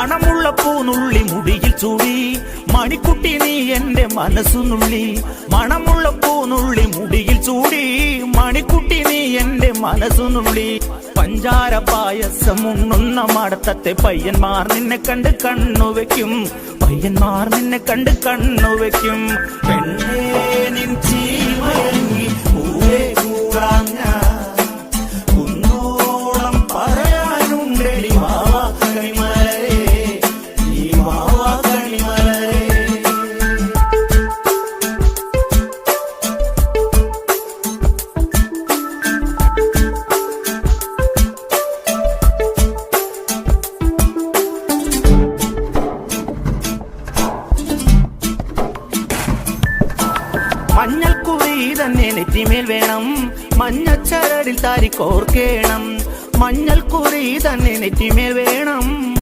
മണമുള്ള പൂനുള്ളി മുടിയിൽ ചൂടി മണിക്കുട്ടി നീ എന്റെ മനസ്സുനുള്ളി. മണമുള്ള പൂനുള്ളി മുടിയിൽ ചൂടി മണിക്കുട്ടി നീ എന്റെ മനസ്സുനുള്ളി. പഞ്ചാര പായസം ഉണ്ണുന്ന മടത്തത്തെ പയ്യന്മാർ നിന്നെ കണ്ട് കണ്ണുവെക്കും. പയ്യന്മാർ നിന്നെ കണ്ട് കണ്ണുവെക്കും. പെണ്ണേ നിൻ ചീമയങ്ങി പൂവേ കൂറാഞ്ഞ കുന്നോളം പറയാനുണ്ടടി മാവാ കണിമലരേ, ഈ മാവാ കണിമലരേ. മഞ്ഞൾക്കുറി തന്നെ നെറ്റിമേൽ വേണം, മഞ്ഞച്ചരടിൽ താരി കോർക്കേണം. മഞ്ഞൾക്കുറി തന്നെ നെറ്റിമേൽ വേണം.